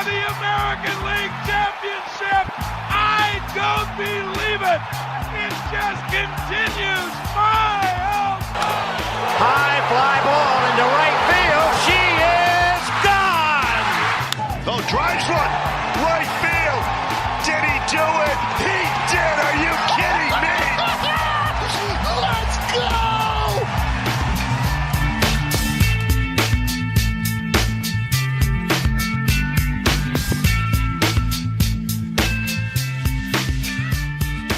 the American League Championship. I don't believe it. It just continues. My, oh, my. High fly ball into right field. She is gone. Oh, drives one. Right field. Did he do it? He did. Are you kidding me? Let's go.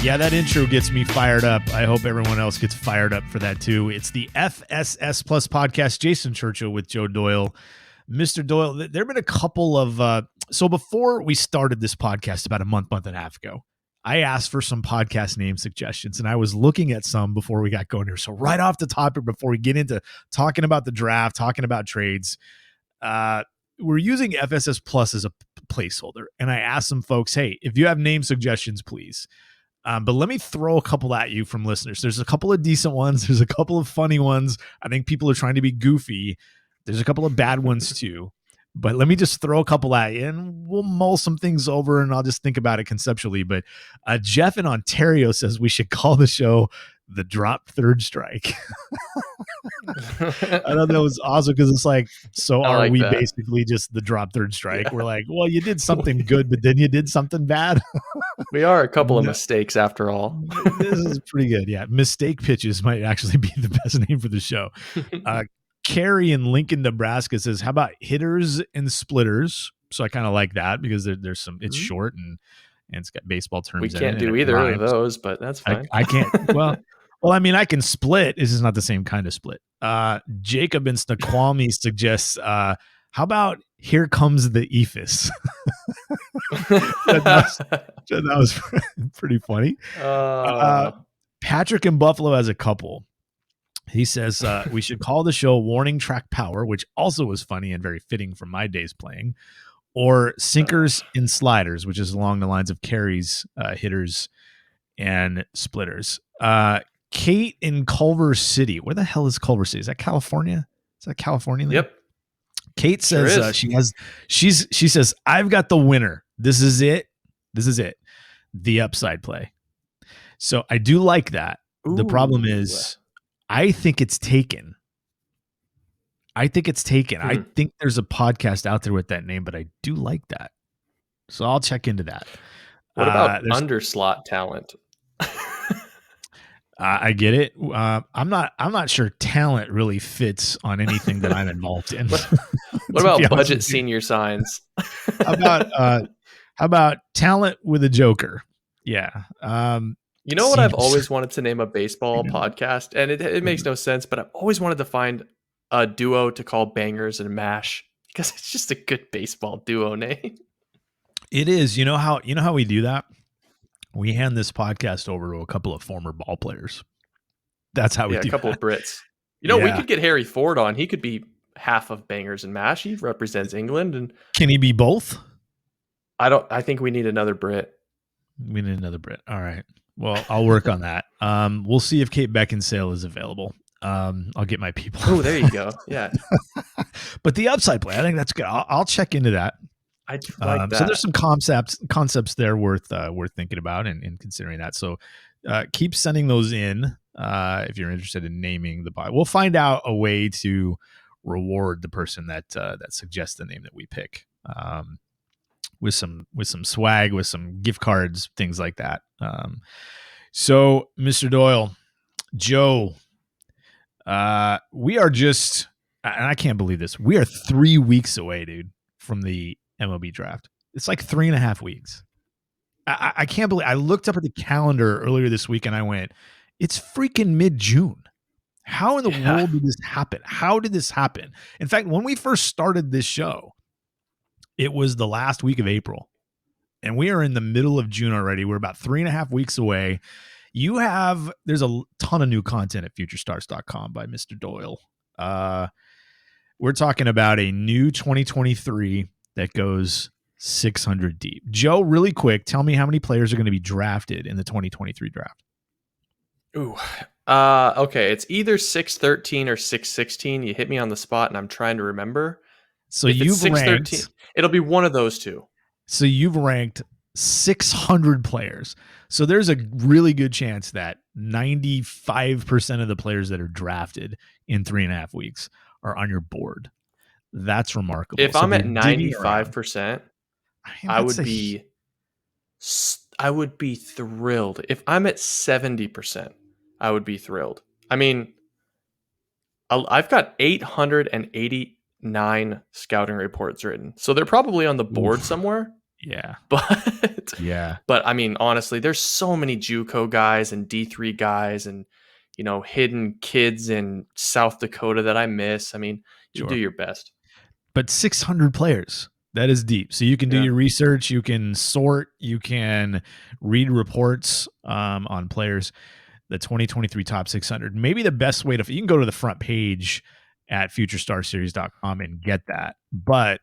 Yeah, that intro gets me fired up. I hope everyone else gets fired up for that too. It's the FSS Plus podcast. Jason Churchill with Joe Doyle. Mr. Doyle, there have been a couple of... so before we started this podcast about a month and a half ago, I asked for some podcast name suggestions, and I was looking at some before we got going here. So right off the topic, before we get into talking about the draft, talking about trades, we're using FSS Plus as a placeholder. And I asked some folks, hey, if you have name suggestions, please. But let me throw a couple at you from listeners. There's a couple of decent ones. There's a couple of funny ones. I think people are trying to be goofy. There's a couple of bad ones too. But let me just throw a couple at you and we'll mull some things over and I'll just think about it conceptually. But Jeff in Ontario says we should call the show The Drop Third Strike. I thought that was awesome because it's like, so are like we that. Basically just the drop third strike? Yeah. We're like, well, you did something good, but then you did something bad. We are a couple of mistakes after all. This is pretty good. Yeah. Mistake pitches might actually be the best name for the show. Carrie in Lincoln, Nebraska says, how about hitters and splitters? So I kind of like that because there's some, it's short and it's got baseball terms. We can't do either of those, but that's fine. I can't. Well, I mean, I can split. This is not the same kind of split. Jacob in Snoqualmie suggests, how about Here Comes the Ephus? that was pretty funny. Patrick in Buffalo has a couple. He says, we should call the show Warning Track Power, which also was funny and very fitting for my days playing, or Sinkers and Sliders, which is along the lines of Carrie's hitters and splitters. Kate in Culver City. Where the hell is Culver City? Is that California? Is that California? Yep. Kate says she says, I've got the winner. This is it. The upside play. So I do like that. Ooh. The problem is I think it's taken. I think there's a podcast out there with that name, but I do like that. So I'll check into that. What about underslot talent? I get it. I'm not sure talent really fits on anything that I'm involved in. What about budget senior signs? How about talent with a joker? Yeah. You know what I've always wanted to name a baseball podcast, and it makes no sense, but I've always wanted to find a duo to call Bangers and Mash because it's just a good baseball duo name. It is. You know how we do that? We hand this podcast over to a couple of former ball players. That's how we do a couple that. of Brits. You know, we could get Harry Ford on. He could be half of Bangers and Mash. He represents England. And can he be both? I think we need another Brit. We need another Brit. All right. Well, I'll work on that. We'll see if Kate Beckinsale is available. I'll get my people. Oh, there you go. Yeah. But the upside play, I think that's good. I'll check into that. I do like that. So there's some concepts there worth thinking about and considering that. So keep sending those in if you're interested in naming the pod. We'll find out a way to reward the person that suggests the name that we pick with some swag, with some gift cards, things like that. So Mr. Doyle, Joe, we are just, and I can't believe this, we are 3 weeks away, dude, from the MLB draft. It's like 3.5 weeks. I can't believe I looked up at the calendar earlier this week and I went, it's freaking mid-June. How in the world did this happen? How did this happen? In fact, when we first started this show, it was the last week of April and we are in the middle of June already. We're about 3.5 weeks away. There's a ton of new content at futurestars.com by Mr. Doyle. We're talking about a new 2023 that goes 600 deep. Joe, really quick, tell me how many players are going to be drafted in the 2023 draft. Ooh. Okay. It's either 613 or 616. You hit me on the spot and I'm trying to remember. So If it's you've 613, ranked. it'll be one of those two. So you've ranked 600 players. So there's a really good chance that 95% of the players that are drafted in 3.5 weeks are on your board. That's remarkable. If So I'm if at you're digging around, 95%, man, I would be thrilled. If I'm at 70%, I would be thrilled. I mean, I've got 889 scouting reports written. So they're probably on the board somewhere. Yeah. But Yeah. but I mean, honestly, there's so many JUCO guys and D3 guys and hidden kids in South Dakota that I miss. I mean, you do your best. But 600 players, that is deep. So you can do your research, you can sort, you can read reports on players. The 2023 top 600. Maybe the best way you can go to the front page at futurestarseries.com and get that. But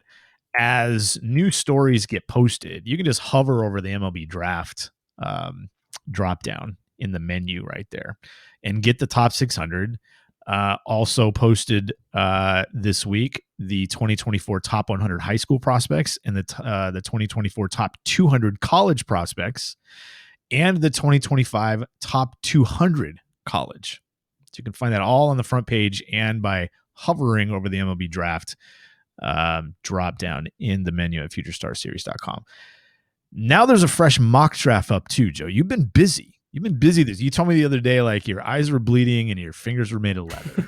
as new stories get posted, you can just hover over the MLB draft drop down in the menu right there and get the top 600. Also posted this week, the 2024 top 100 high school prospects and the 2024 top 200 college prospects and the 2025 top 200 college. So you can find that all on the front page and by hovering over the MLB draft drop down in the menu at futurestarseries.com. Now there's a fresh mock draft up too, Joe. You've been busy. This. You told me the other day, like your eyes were bleeding and your fingers were made of leather.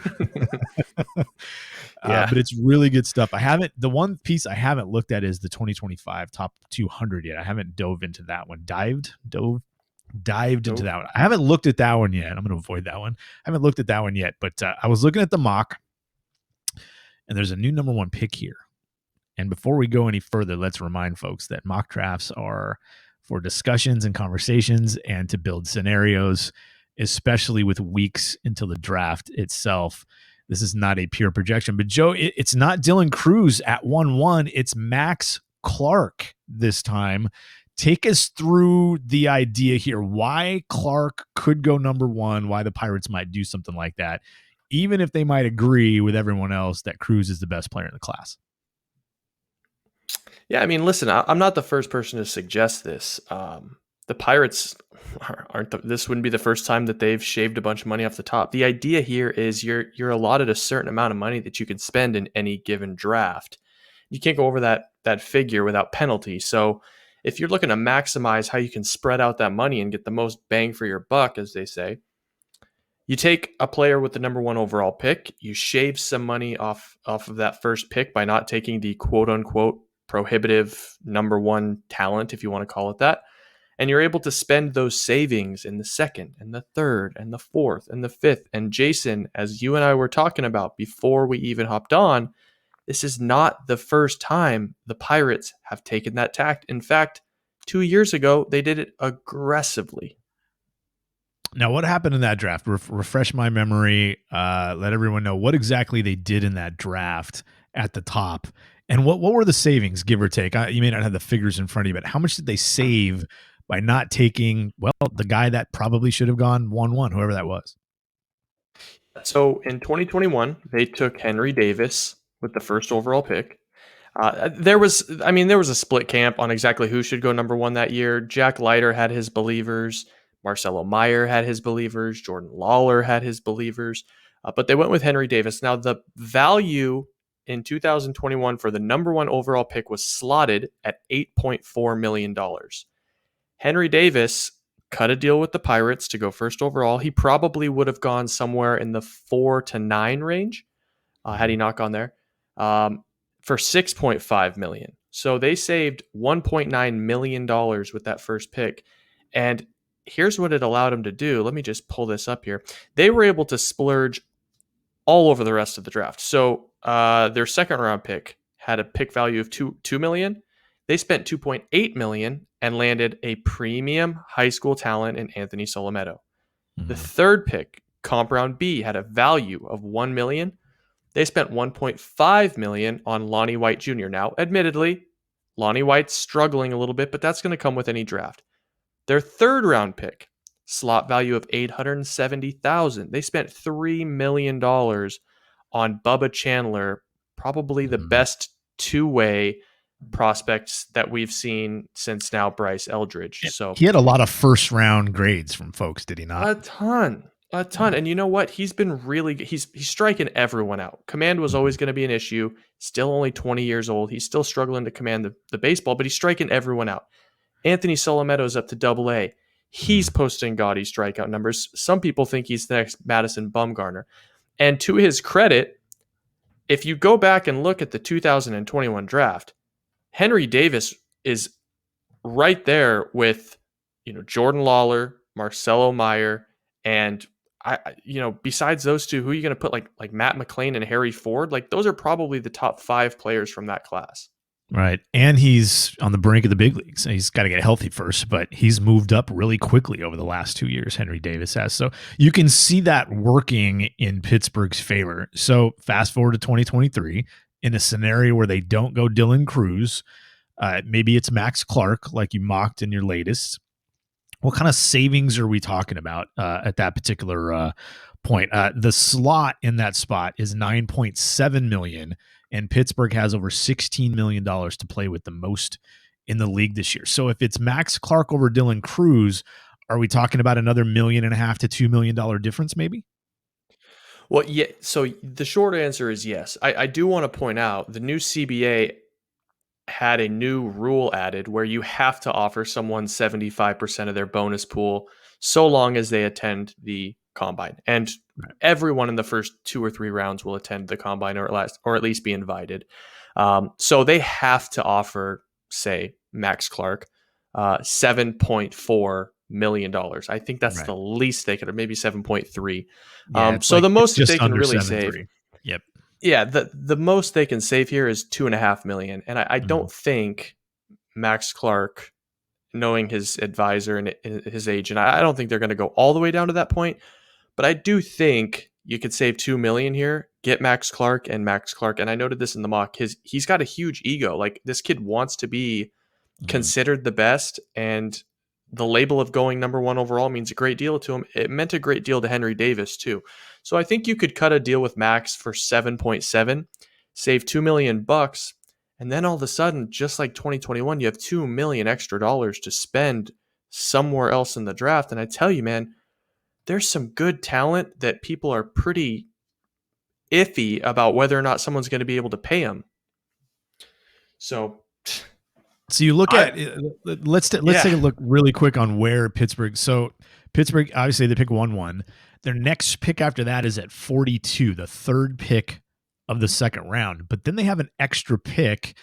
But it's really good stuff. The one piece I haven't looked at is the 2025 top 200 yet. I haven't dove into that one. Dived into that one. I haven't looked at that one yet. I'm going to avoid that one. I haven't looked at that one yet, but I was looking at the mock and there's a new number one pick here. And before we go any further, let's remind folks that mock drafts are for discussions and conversations and to build scenarios, especially with weeks until the draft itself. This is not a pure projection. But, Joe, it's not Dylan Cruz at 1-1. It's Max Clark this time. Take us through the idea here. Why Clark could go number one, why the Pirates might do something like that, even if they might agree with everyone else that Cruz is the best player in the class. Yeah, I mean, listen, I'm not the first person to suggest this. The Pirates this wouldn't be the first time that they've shaved a bunch of money off the top. The idea here is you're allotted a certain amount of money that you can spend in any given draft. You can't go over that figure without penalty. So if you're looking to maximize how you can spread out that money and get the most bang for your buck, as they say, you take a player with the number one overall pick, you shave some money off of that first pick by not taking the quote unquote prohibitive number one talent, if you want to call it that. And you're able to spend those savings in the second and the third and the fourth and the fifth. And Jason, as you and I were talking about before we even hopped on, this is not the first time the Pirates have taken that tact. In fact, 2 years ago, they did it aggressively. Now, what happened in that draft? Refresh my memory. Let everyone know what exactly they did in that draft at the top. And what were the savings, give or take? You may not have the figures in front of you, but how much did they save by not taking, the guy that probably should have gone 1-1, whoever that was? So in 2021, they took Henry Davis with the first overall pick. There was a split camp on exactly who should go number one that year. Jack Leiter had his believers. Marcelo Meyer had his believers. Jordan Lawler had his believers. But they went with Henry Davis. Now, the value in 2021 for the number one overall pick was slotted at $8.4 million. Henry Davis cut a deal with the Pirates to go first overall. He probably would have gone somewhere in the 4 to 9 range had he not gone there for $6.5 million. So they saved $1.9 million with that first pick. And here's what it allowed them to do. Let me just pull this up here. They were able to splurge all over the rest of the draft. So their second round pick had a pick value of $2 million. They spent $2.8 million and landed a premium high school talent in Anthony Solometo. Mm-hmm. The third pick, comp round B, had a value of $1 million. They spent $1.5 million on Lonnie White Jr. Now, admittedly, Lonnie White's struggling a little bit, but that's going to come with any draft. Their third round pick, slot value of $870,000. They spent $3 million on Bubba Chandler, probably the best two-way prospects that we've seen since now Bryce Eldridge. So he had a lot of first round grades from folks, did he not? a ton. And you know what? He's been he's striking everyone out. Command was always going to be an issue. Still only 20 years old. He's still struggling to command the baseball, but he's striking everyone out. Anthony Solometto's up to Double-A. He's posting gaudy strikeout numbers. Some people think he's the next Madison Bumgarner. And to his credit, if you go back and look at the 2021 draft, Henry Davis is right there with, Jordan Lawler, Marcelo Meyer, and besides those two, who are you going to put like Matt McClain and Harry Ford? Like those are probably the top 5 players from that class. Right. And he's on the brink of the big leagues. He's got to get healthy first, but he's moved up really quickly over the last 2 years, Henry Davis has. So you can see that working in Pittsburgh's favor. So fast forward to 2023, in a scenario where they don't go Dylan Cruz, maybe it's Max Clark, like you mocked in your latest. What kind of savings are we talking about at that particular point? The slot in that spot is $9.7 million, and Pittsburgh has over $16 million to play with, the most in the league this year. So if it's Max Clark over Dylan Cruz, are we talking about another $1.5 million to $2 million difference, maybe? Well, yeah. So the short answer is yes. I do want to point out the new CBA had a new rule added where you have to offer someone 75% of their bonus pool so long as they attend the combine. And everyone in the first 2 or 3 rounds will attend the combine or at least be invited. So they have to offer, say, Max Clark, $7.4 million. I think that's the least they could, or maybe 7.3. Yeah, so the most that they can really 7.3. save. Yep. Yeah, the most they can save here is $2.5 million. And I don't think Max Clark, knowing his advisor and his agent, I don't think they're going to go all the way down to that point. But I do think you could save $2 million here, get Max Clark. And I noted this in the mock, he's got a huge ego. Like this kid wants to be considered the best, and the label of going number 1 overall means a great deal to him. It meant a great deal to Henry Davis too. So I think you could cut a deal with Max for 7.7, save $2 million, and then all of a sudden, just like 2021, you have $2 million extra dollars to spend somewhere else in the draft. And I tell you, man, there's some good talent that people are pretty iffy about whether or not someone's going to be able to pay him. So you look at let's take a look really quick on where Pittsburgh. So Pittsburgh, obviously they pick 1-1. Their next pick after that is at 42, the third pick of the second round. But then they have an extra pick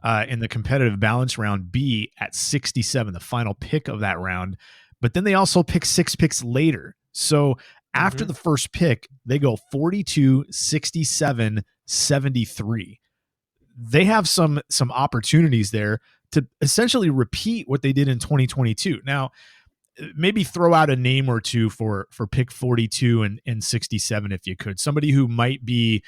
in the competitive balance round B at 67, the final pick of that round. But then they also pick 6 picks later. So after the first pick, they go 42, 67, 73. They have some opportunities there to essentially repeat what they did in 2022. Now, maybe throw out a name or two for pick 42 and 67 if you could. Somebody who might be,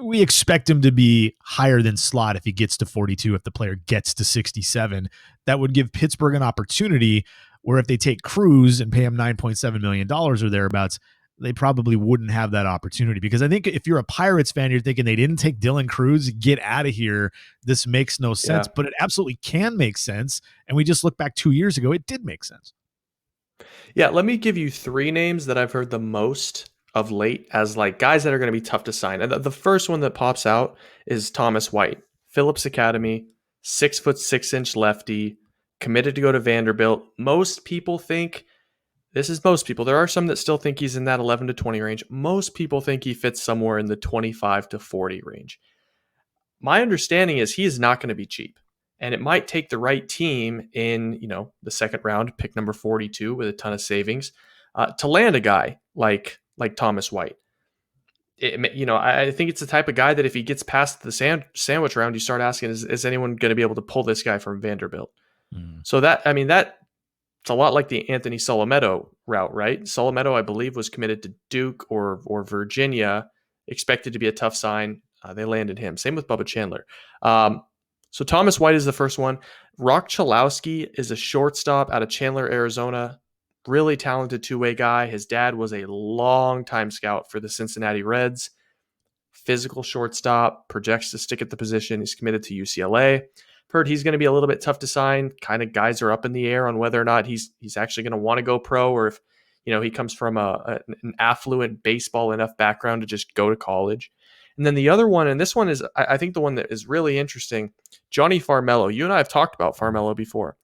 we expect him to be higher than slot if he gets to 42, if the player gets to 67. That would give Pittsburgh an opportunity where if they take Cruz and pay him $9.7 million or thereabouts, they probably wouldn't have that opportunity. Because I think if you're a Pirates fan, you're thinking they didn't take Dylan Cruz, get out of here. This makes no sense, but it absolutely can make sense. And we just look back 2 years ago, it did make sense. Yeah, let me give you 3 names that I've heard the most of late as like guys that are going to be tough to sign. And the first one that pops out is Thomas White, Phillips Academy, 6'6" lefty, committed to go to Vanderbilt. Most people think, there are some that still think he's in that 11 to 20 range. Most people think he fits somewhere in the 25 to 40 range. My understanding is he is not going to be cheap. And it might take the right team in, the second round, pick number 42 with a ton of savings, to land a guy like Thomas White. I think it's the type of guy that if he gets past the sandwich round, you start asking, is anyone going to be able to pull this guy from Vanderbilt? So that's a lot like the Anthony Solometto route, right? Solometto, I believe, was committed to Duke or Virginia, expected to be a tough sign. They landed him. Same with Bubba Chandler. So Thomas White is the first one. Rock Chalowski is a shortstop out of Chandler, Arizona. Really talented two-way guy. His dad was a long-time scout for the Cincinnati Reds. physical shortstop, projects to stick at the position. He's committed to UCLA. Heard he's going to be a little bit tough to sign. Kind of guys are up in the air on whether or not he's actually going to want to go pro, or if he comes from an affluent baseball enough background to just go to college. And then the other one, and this one is I think the one that is really interesting, Johnny Farmelo. You and I have talked about Farmelo before.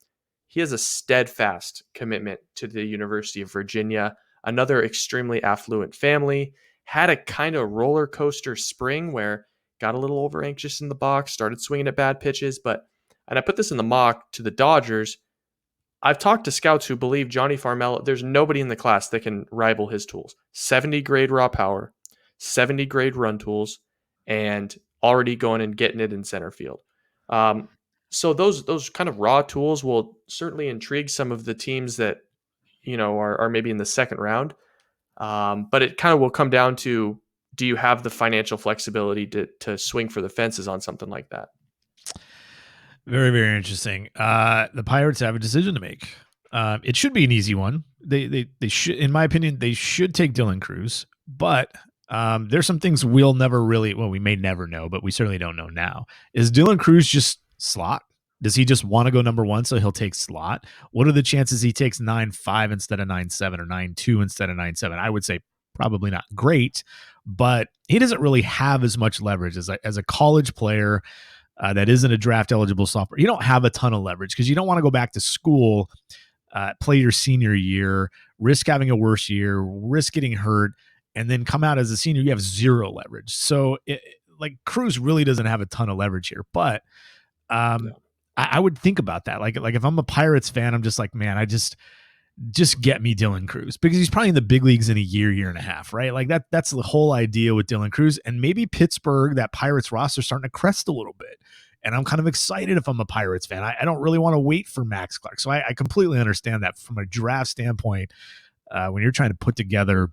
He has a steadfast commitment to the University of Virginia, another extremely affluent family. Had a kind of roller coaster spring where got a little over anxious in the box, started swinging at bad pitches, and I put this in the mock to the Dodgers. I've talked to scouts who believe Johnny Farmelo, there's nobody in the class that can rival his tools. 70 grade raw power, 70 grade run tools, and already going and getting it in center field. So those kind of raw tools will certainly intrigue some of the teams that are maybe in the second round. But it kind of will come down to, do you have the financial flexibility to swing for the fences on something like that? Very, very interesting. The Pirates have a decision to make. It should be an easy one. They should, in my opinion, they should take Dylan Cruz, but there's some things we may never know, but we certainly don't know now. Is Dylan Cruz just slot? Does he just want to go number one, so he'll take slot? What are the chances he takes 9.5 instead of 9.7 or 9.2 instead of 9.7? I would say probably not great, but he doesn't really have as much leverage as a college player that isn't a draft eligible sophomore. You don't have a ton of leverage because you don't want to go back to school, play your senior year, risk having a worse year, risk getting hurt, and then come out as a senior. You have zero leverage. So Cruz really doesn't have a ton of leverage here, but I would think about that. Like if I'm a Pirates fan, I'm just like, man, I just get me Dylan Cruz, because he's probably in the big leagues in a year and a half, right? Like that's the whole idea with Dylan Cruz. And maybe Pittsburgh, that Pirates roster, starting to crest a little bit. And I'm kind of excited if I'm a Pirates fan. I don't really want to wait for Max Clark. So I completely understand that from a draft standpoint. When you're trying to put together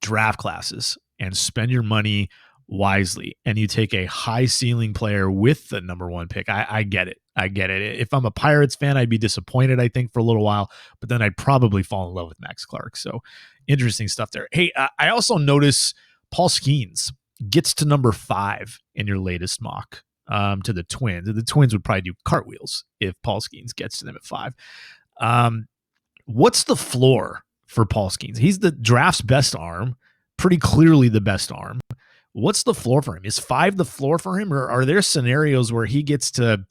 draft classes and spend your money wisely, and you take a high ceiling player with the number one pick, I get it. If I'm a Pirates fan, I'd be disappointed, I think, for a little while, but then I'd probably fall in love with Max Clark. So interesting stuff there. Hey, I also notice Paul Skeens gets to number 5 in your latest mock to the Twins. The Twins would probably do cartwheels if Paul Skeens gets to them at 5. What's the floor for Paul Skeens? He's the draft's best arm, pretty clearly the best arm. What's the floor for him? Is 5 the floor for him, or are there scenarios where he gets to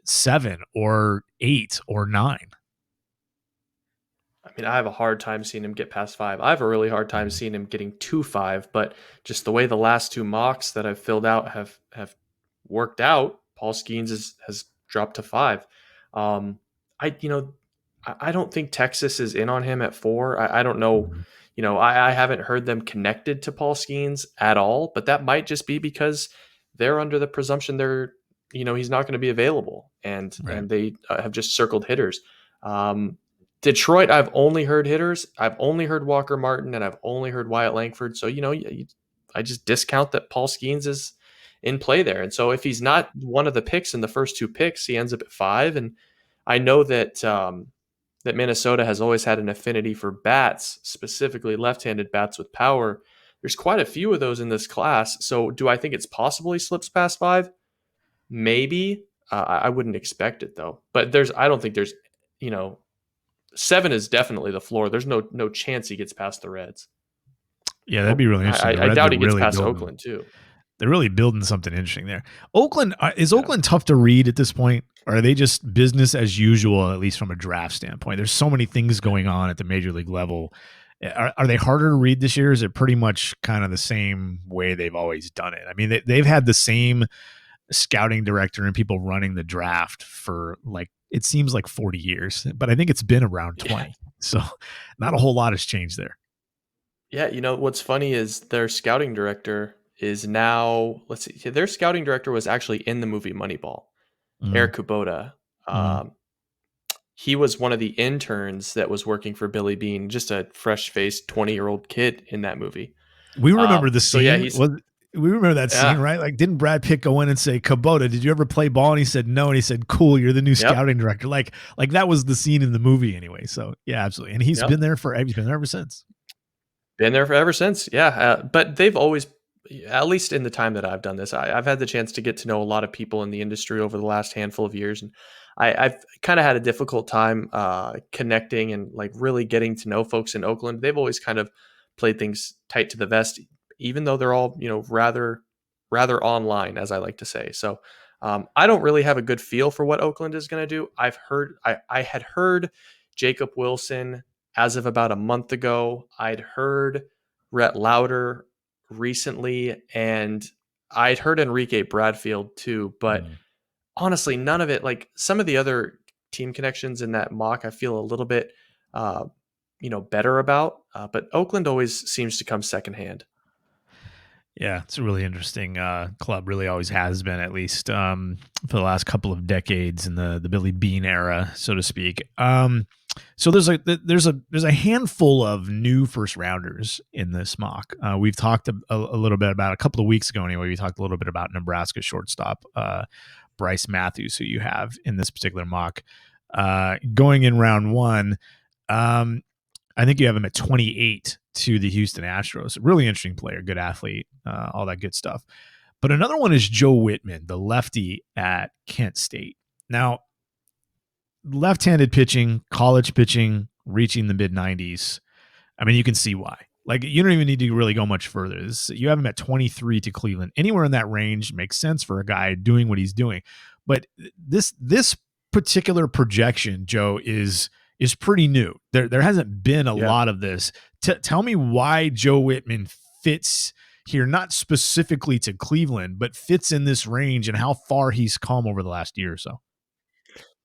7 or 8 or 9? I mean, I have a hard time seeing him get past 5. I have a really hard time seeing him getting to 5, but just the way the last 2 mocks that I've filled out have worked out, Paul Skeens has dropped to 5. I don't think Texas is in on him at 4. I don't know. I haven't heard them connected to Paul Skeens at all, but that might just be because they're under the presumption he's not going to be available, and they have just circled hitters. Detroit, I've only heard hitters. I've only heard Walker Martin, and I've only heard Wyatt Langford. So, I just discount that Paul Skeens is in play there. And so if he's not one of the picks in the first 2 picks, he ends up at 5. And I know that that Minnesota has always had an affinity for bats, specifically left-handed bats with power. There's quite a few of those in this class. So do I think it's possible he slips past 5? Maybe. I wouldn't expect it, though. But I don't think there's, 7 is definitely the floor. There's no chance he gets past the Reds. Yeah, that'd be really interesting. I doubt he gets past Oakland, too. They're really building something interesting there. Oakland, is Oakland tough to read at this point? Or are they just business as usual, at least from a draft standpoint? There's so many things going on at the major league level. Are they harder to read this year? Or is it pretty much kind of the same way they've always done it? I mean, they've had the same scouting director and people running the draft for it seems like 40 years, but I think it's been around 20. Yeah. So not a whole lot has changed there. Yeah. What's funny is their scouting director is now, let's see, their scouting director was actually in the movie Moneyball, Eric Kubota. He was one of the interns that was working for Billy Beane, just a fresh-faced 20-year-old kid in that movie. We remember the scene. So we remember that scene, right? Like, didn't Brad Pitt go in and say, Kubota, did you ever play ball? And he said, no. And he said, cool, you're the new scouting director. Like that was the scene in the movie anyway. So yeah, absolutely. And he's been there ever since. Been there ever since. Yeah. But they've always at least in the time that I've done this, I've had the chance to get to know a lot of people in the industry over the last handful of years, and I've kind of had a difficult time connecting and like really getting to know folks in Oakland. They've always kind of played things tight to the vest, even though they're all rather online, as I like to say. So I don't really have a good feel for what Oakland is going to do. I had heard Jacob Wilson as of about a month ago. I'd heard Rhett Lauder recently, and I'd heard Enrique Bradfield too, but honestly, none of it, like some of the other team connections in that mock, I feel a little bit, better about, but Oakland always seems to come secondhand. Yeah, it's a really interesting club. Really always has been, at least for the last couple of decades in the Billy Bean era, so to speak. So there's a handful of new first rounders in this mock. We've talked a little bit about, a couple of weeks ago anyway. We talked a little bit about Nebraska shortstop Bryce Matthews, who you have in this particular mock. Going in round one, I think you have him at 28 to the Houston Astros. Really interesting player, good athlete, all that good stuff. But another one is Joe Whitman, the lefty at Kent State. Now, left-handed pitching, college pitching, reaching the mid-90s. I mean, you can see why. Like, you don't even need to really go much further. You have him at 23 to Cleveland. Anywhere in that range makes sense for a guy doing what he's doing. But this particular projection, Joe, is pretty new. There hasn't been a lot of this. Tell me why Joe Whitman fits here, not specifically to Cleveland, but fits in this range, and how far he's come over the last year or so.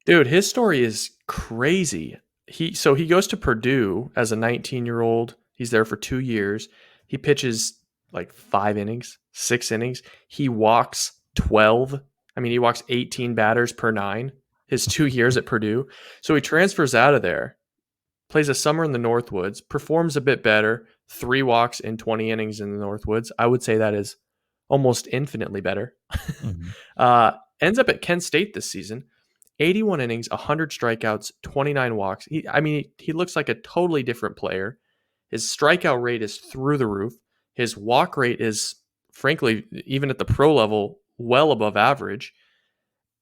Dude, his story is crazy. He goes to Purdue as a 19-year-old. He's there for 2 years. He pitches like 5 innings, 6 innings. He walks 12. I mean, he walks 18 batters per 9 his 2 years at Purdue. So he transfers out of there, plays a summer in the Northwoods, performs a bit better, 3 walks in 20 innings in the Northwoods. I would say that is almost infinitely better. Mm-hmm. Ends up at Kent State this season. 81 innings, 100 strikeouts, 29 walks. He looks like a totally different player. His strikeout rate is through the roof. His walk rate is, frankly, even at the pro level, well above average.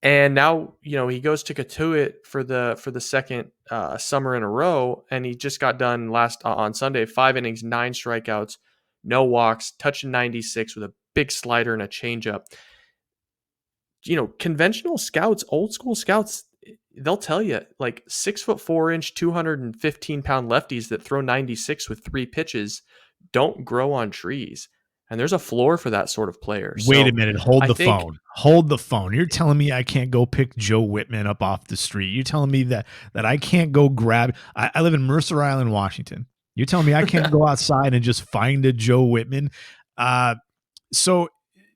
And now, he goes to Katuitt for the second summer in a row, and he just got done on Sunday, 5 innings, 9 strikeouts, no walks, touching 96 with a big slider and a changeup. Conventional scouts, old school scouts, they'll tell you, like 6'4", 215-pound lefties that throw 96 with 3 pitches don't grow on trees. And there's a floor for that sort of player. Wait a minute. Hold the phone. You're telling me I can't go pick Joe Whitman up off the street. You're telling me that I can't go grab. I live in Mercer Island, Washington. You're telling me I can't go outside and just find a Joe Whitman. So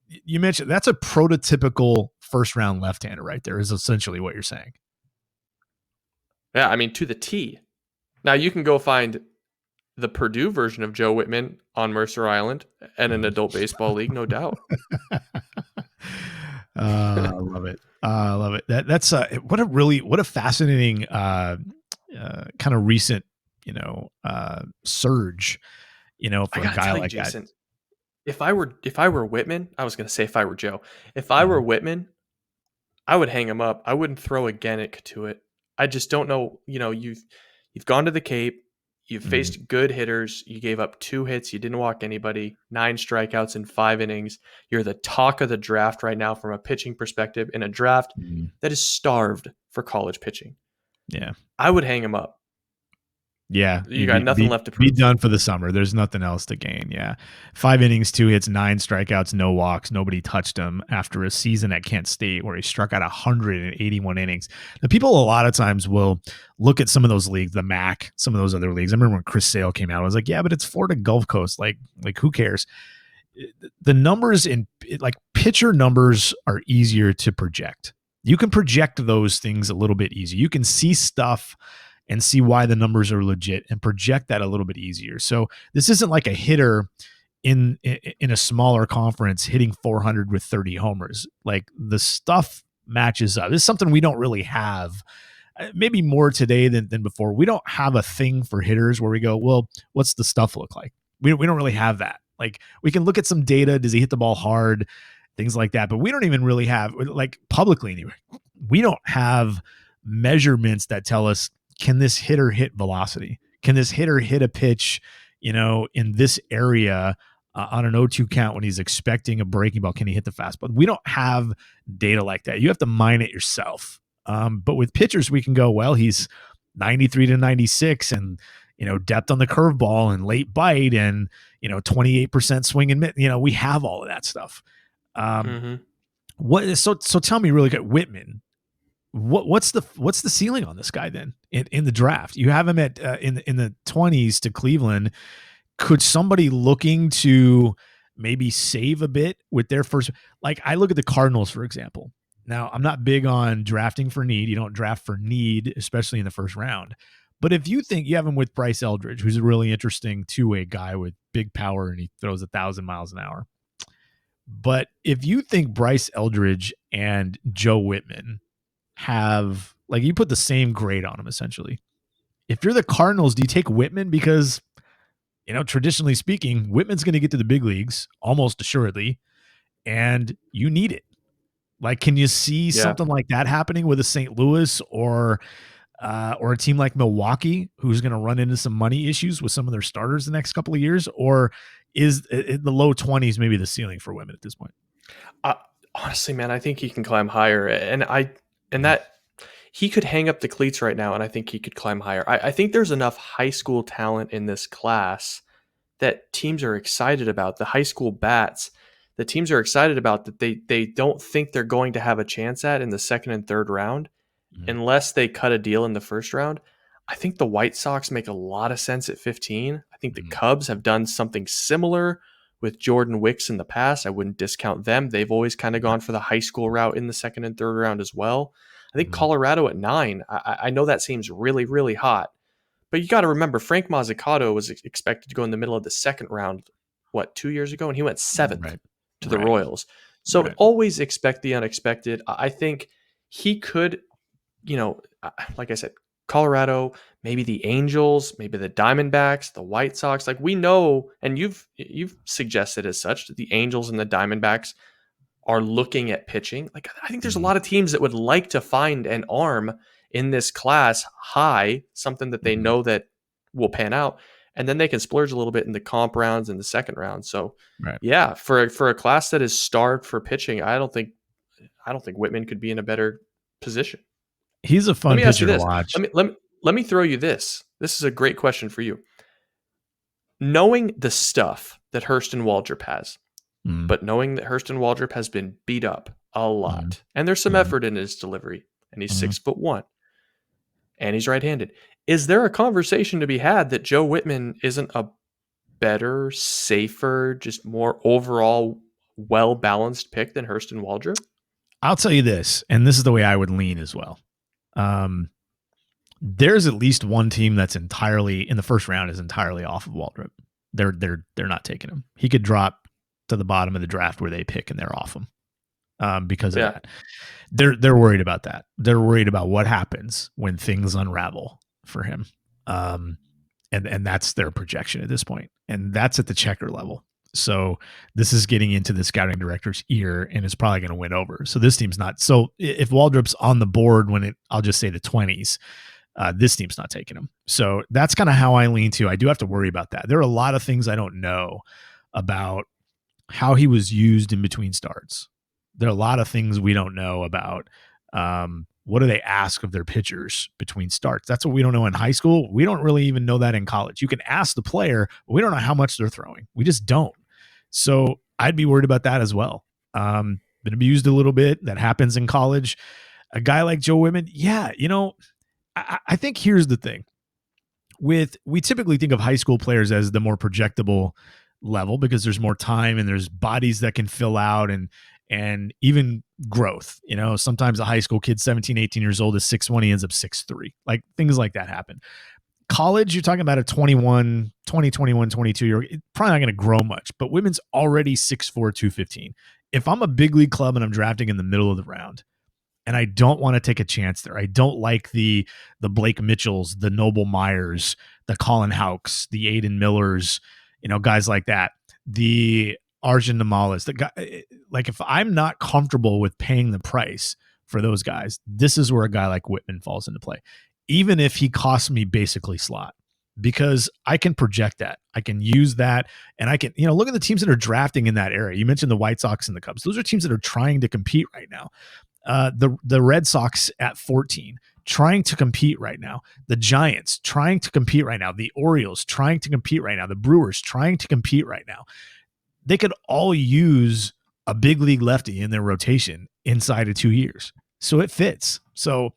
you mentioned that's a prototypical first round left-hander right there, is essentially what you're saying. Yeah, I mean, to the T. Now you can go find the Purdue version of Joe Whitman on Mercer Island and an adult baseball league, no doubt. I love it. I love it. That's what a fascinating kind of recent, surge, for a guy like Jason, that. If I were Whitman, I was going to say if I were Joe. If I were Whitman, I would hang him up. I wouldn't throw again at Katuitt. I just don't know. You've gone to the Cape. You've faced good hitters. You gave up 2 hits. You didn't walk anybody. 9 strikeouts in 5 innings. You're the talk of the draft right now from a pitching perspective in a draft that is starved for college pitching. Yeah, I would hang him up. Yeah, you got nothing left to prove. Be done for the summer. There's nothing else to gain. Yeah, 5 innings, 2 hits, 9 strikeouts, no walks. Nobody touched him after a season at Kent State where he struck out 181 innings. The people a lot of times will look at some of those leagues, the MAC, some of those other leagues. I remember when Chris Sale came out, I was like, yeah, but it's Florida Gulf Coast. Like who cares? The numbers pitcher numbers are easier to project. You can project those things a little bit easier. You can see stuff and see why the numbers are legit and project that a little bit easier. So this isn't like a hitter in a smaller conference hitting 400 with 30 homers. Like, the stuff matches up. This is something we don't really have, maybe more today than before. We don't have a thing for hitters where we go, well, what's the stuff look like? We don't really have that. Like, we can look at some data. Does he hit the ball hard? Things like that. But we don't even really have, like, publicly anyway, we don't have measurements that tell us, can this hitter hit velocity? Can this hitter hit a pitch, in this area on an 0-2 count when he's expecting a breaking ball? Can he hit the fastball? We don't have data like that. You have to mine it yourself. But with pitchers, we can go, well, he's 93 to 96 and, depth on the curveball and late bite and, 28% swing and mitt. We have all of that stuff. So tell me really quick, Whitman, what's the ceiling on this guy then in the draft? You have him at in the 20s to Cleveland. Could somebody looking to maybe save a bit with their first, like, I look at the Cardinals, for example. Now, I'm not big on drafting for need. You don't draft for need, especially in the first round. But if you think you have him with Bryce Eldridge, who's a really interesting two-way guy with big power and he throws 1,000 miles an hour. But if you think Bryce Eldridge and Joe Whitman have, like, you put the same grade on them, essentially. If you're the Cardinals, do you take Whitman? Because, traditionally speaking, Whitman's going to get to the big leagues almost assuredly, and you need it. Like, can you see something like that happening with a St. Louis or a team like Milwaukee, who's going to run into some money issues with some of their starters the next couple of years? Or is the low 20s maybe the ceiling for Whitman at this point? Honestly, man, I think he can climb higher, and that he could hang up the cleats right now, and I think he could climb higher. I think there's enough high school talent in this class that teams are excited about. The high school bats, the teams are excited about, that they don't think they're going to have a chance at in the second and third round unless they cut a deal in the first round. I think the White Sox make a lot of sense at 15. I think the Cubs have done something similar with Jordan Wicks in the past. I wouldn't discount them. They've always kind of gone for the high school route in the second and third round as well. I think Colorado at 9. I know that seems really, really hot, but you got to remember Frank Mazzucato was expected to go in the middle of the second round, 2 years ago, and he went 7th to the Royals. So always expect the unexpected. I think he could, like I said, Colorado, maybe the Angels, maybe the Diamondbacks, the White Sox. Like, we know, and you've suggested as such, that the Angels and the Diamondbacks are looking at pitching. Like, I think there's a lot of teams that would like to find an arm in this class high, something that they know that will pan out, and then they can splurge a little bit in the comp rounds and the second round. So for a class that is starved for pitching, I don't think Whitman could be in a better position. He's a fun pitcher to watch. Let me throw you this. This is a great question for you. Knowing the stuff that Hurston Waldrop has, but knowing that Hurston Waldrop has been beat up a lot, and there's some effort in his delivery, and he's 6'1", and he's right-handed. Is there a conversation to be had that Joe Whitman isn't a better, safer, just more overall well-balanced pick than Hurston Waldrop? I'll tell you this, and this is the way I would lean as well. There's at least one team that's entirely in the first round is entirely off of Waldrop. They're not taking him. He could drop to the bottom of the draft where they pick and they're off him because of that. They're worried about that. They're worried about what happens when things unravel for him. And that's their projection at this point. And that's at the checker level. So this is getting into the scouting director's ear, and it's probably going to win over. So this team's not. So if Waldrop's on the board I'll just say the 20s, this team's not taking him. So that's kind of how I lean to. I do have to worry about that. There are a lot of things I don't know about how he was used in between starts. There are a lot of things we don't know about. What do they ask of their pitchers between starts? That's what we don't know in high school. We don't really even know that in college. You can ask the player, but we don't know how much they're throwing. We just don't. So I'd be worried about that as well. Been abused a little bit. That happens in college. A guy like Joe Whitman, I think here's the thing. We typically think of high school players as the more projectable level because there's more time and there's bodies that can fill out and even growth. Sometimes a high school kid, 17, 18 years old, is 6'1", he ends up 6'3". Like, things like that happen. College, you're talking about a 21, 22-year-old, probably not going to grow much, but Whitman's already 6'4", 215. If I'm a big league club and I'm drafting in the middle of the round, and I don't want to take a chance there, I don't like the Blake Mitchells, the Noble Myers, the Colin Houcks, the Aiden Millers, guys like that. the Arjun Namalas, the guy, like if I'm not comfortable with paying the price for those guys, this is where a guy like Whitman falls into play, even if he costs me basically slot, because I can project that. I can use that, and I can, look at the teams that are drafting in that area. You mentioned the White Sox and the Cubs. Those are teams that are trying to compete right now. The Red Sox at 14 trying to compete right now. The Giants trying to compete right now. The Orioles trying to compete right now. The Brewers trying to compete right now. They could all use a big league lefty in their rotation inside of 2 years. So it fits. So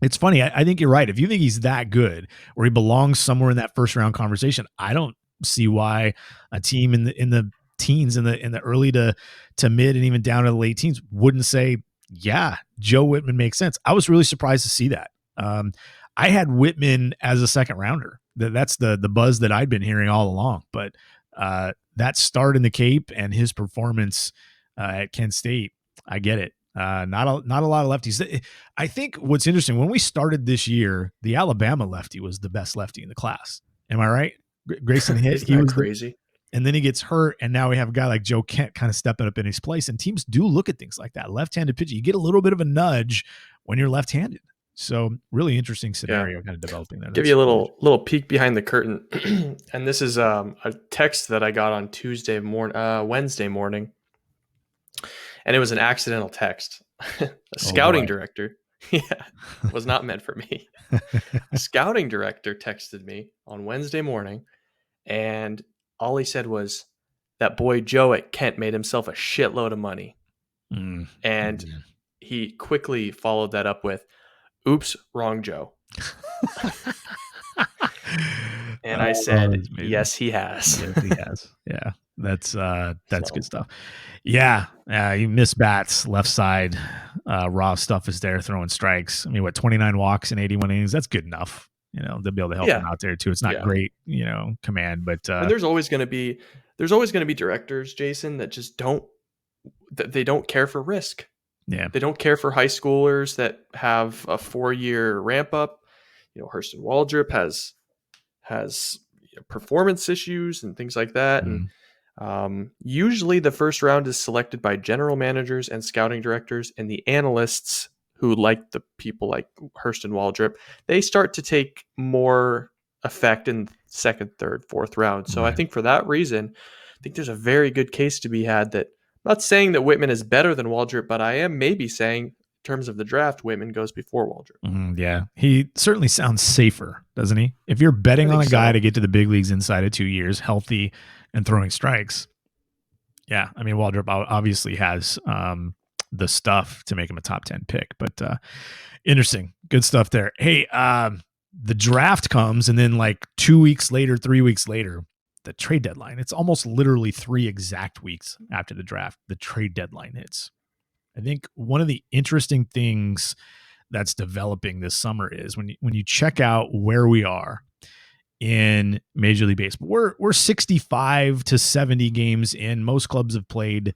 it's funny. I think you're right. If you think he's that good or he belongs somewhere in that first round conversation, I don't see why a team in the teens, in the early to mid and even down to the late teens wouldn't say, yeah, Joe Whitman makes sense. I was really surprised to see that. I had Whitman as a second rounder. That's the buzz that I'd been hearing all along. But that start in the Cape and his performance at Kent State, I get it. Not a lot of lefties. I think what's interesting, when we started this year, the Alabama lefty was the best lefty in the class. Am I right? Grayson Hitt, he was crazy. And then he gets hurt, and now we have a guy like Joe Kent kind of stepping up in his place. And teams do look at things like that. Left-handed pitching, you get a little bit of a nudge when you're left-handed. So really interesting scenario kind of developing there. Give you a little peek behind the curtain. And this is a text that I got on Wednesday morning. And it was an accidental text. A scouting director. Yeah, was not meant for me. A scouting director texted me on Wednesday morning, and all he said was, that boy Joe at Kent made himself a shitload of money. And he quickly followed that up with, oops, wrong Joe. And I said, yes, he has. Yes, he has. Yeah, that's good stuff. Yeah, you miss bats, left side, raw stuff is there, throwing strikes. I mean, 29 walks in 81 innings? That's good enough. They'll be able to help him out there too. It's not great, command, but and there's always going to be directors, Jason, that just don't care for risk. Yeah, they don't care for high schoolers that have a 4-year ramp up. Hurston Waldrop has performance issues and things like that. And usually the first round is selected by general managers and scouting directors, and the analysts who like the people like Hurston Waldrop, they start to take more effect in second, third, fourth round. So I think for that reason, I think there's a very good case to be had that, I'm not saying that Whitman is better than Waldrop, but I am maybe saying in terms of the draft, Whitman goes before Waldrop. Yeah. He certainly sounds safer, doesn't he? If you're betting on a guy to get to the big leagues inside of 2 years, healthy and throwing strikes. Yeah. I mean, Waldrop obviously has, the stuff to make him a top 10 pick, but interesting, good stuff there. Hey, the draft comes, and then like 2 weeks later, 3 weeks later, the trade deadline. It's almost literally 3 exact weeks after the draft, the trade deadline hits. I think one of the interesting things that's developing this summer is when you check out where we are in Major League Baseball, we're 65 to 70 games in. Most clubs have played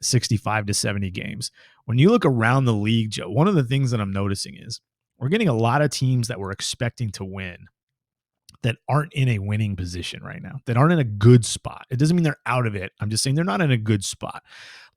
65 to 70 games. When you look around the league, Joe, one of the things that I'm noticing is we're getting a lot of teams that we're expecting to win that aren't in a winning position right now, that aren't in a good spot. It doesn't mean they're out of it. I'm just saying they're not in a good spot.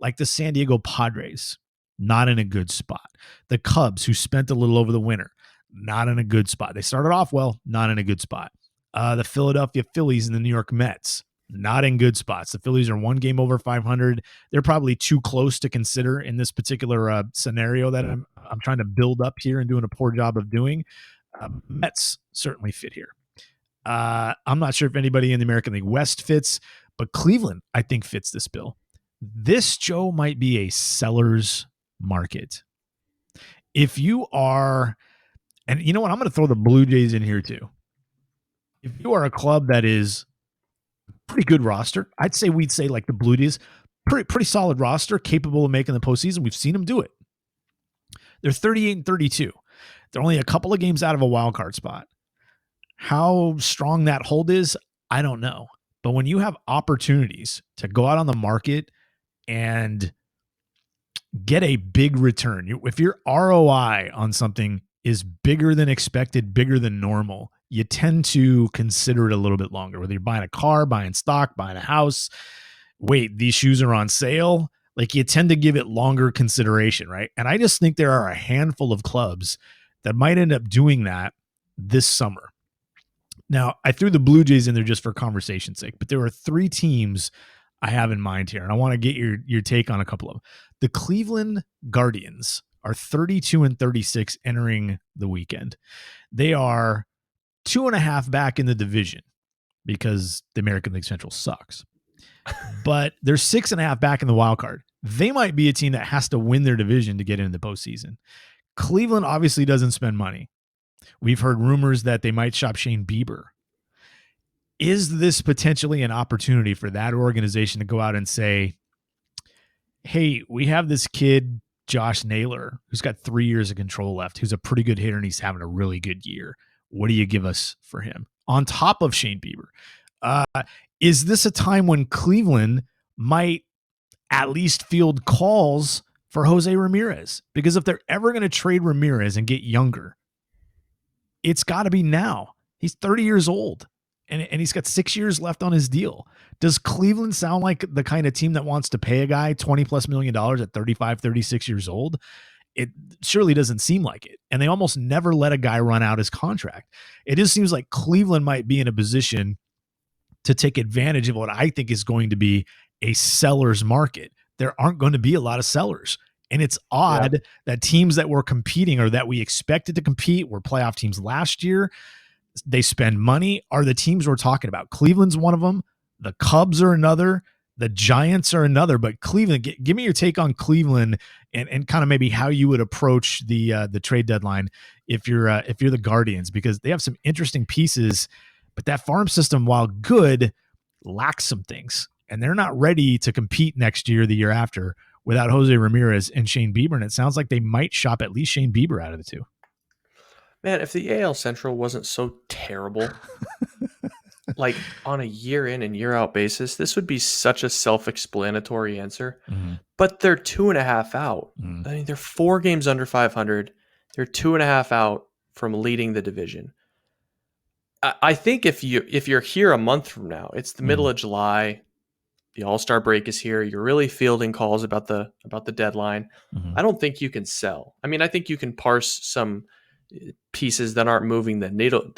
Like the San Diego Padres, not in a good spot. The Cubs, who spent a little over the winter, not in a good spot. They started off well, not in a good spot. The Philadelphia Phillies and the New York Mets, not in good spots. The Phillies are 1 game over 500. They're probably too close to consider in this particular scenario that I'm trying to build up here and doing a poor job of doing. Mets certainly fit here. I'm not sure if anybody in the American League West fits, but Cleveland, I think, fits this bill. This, Joe, might be a seller's market. If you are, and you know what, I'm going to throw the Blue Jays in here too. If you are a club that is pretty good roster, we'd say like the Blue Jays, pretty solid roster, capable of making the postseason. We've seen them do it. They're 38-32. They're only a couple of games out of a wild card spot. How strong that hold is, I don't know. But when you have opportunities to go out on the market and get a big return, if your ROI on something is bigger than expected, bigger than normal, you tend to consider it a little bit longer, whether you're buying a car, buying stock, buying a house. Wait, these shoes are on sale. Like, you tend to give it longer consideration, right? And I just think there are a handful of clubs that might end up doing that this summer. Now, I threw the Blue Jays in there just for conversation's sake, but there are 3 teams I have in mind here, and I want to get your take on a couple of them. The Cleveland Guardians are 32-36 entering the weekend. They are 2.5 back in the division because the American League Central sucks. But they're 6.5 back in the wild card. They might be a team that has to win their division to get into the postseason. Cleveland obviously doesn't spend money. We've heard rumors that they might shop Shane Bieber. Is this potentially an opportunity for that organization to go out and say, hey, we have this kid, Josh Naylor, who's got 3 years of control left, who's a pretty good hitter, and he's having a really good year. What do you give us for him? On top of Shane Bieber. Is this a time when Cleveland might at least field calls for Jose Ramirez? Because if they're ever going to trade Ramirez and get younger, it's got to be now. He's 30 years old, and he's got 6 years left on his deal. Does Cleveland sound like the kind of team that wants to pay a guy $20+ million at 35, 36 years old? It surely doesn't seem like it. And they almost never let a guy run out his contract. It just seems like Cleveland might be in a position to take advantage of what I think is going to be a seller's market. There aren't going to be a lot of sellers. And it's odd that teams that were competing or that we expected to compete were playoff teams last year. They spend money, are the teams we're talking about. Cleveland's one of them. The Cubs are another. The Giants are another. But Cleveland, give me your take on Cleveland and kind of maybe how you would approach the trade deadline if you're the Guardians, because they have some interesting pieces. But that farm system, while good, lacks some things. And they're not ready to compete next year, the year after, without Jose Ramirez and Shane Bieber. And it sounds like they might shop at least Shane Bieber out of the two. Man, if the AL Central wasn't so terrible, like on a year in and year out basis, this would be such a self-explanatory answer. Mm-hmm. But they're 2.5 out. Mm-hmm. I mean, they're 4 games under 500. They're 2.5 out from leading the division. I think if you're here a month from now, it's the middle of July, the All-Star break is here. You're really fielding calls about the deadline. Mm-hmm. I don't think you can sell. I mean, I think you can parse some pieces that aren't moving the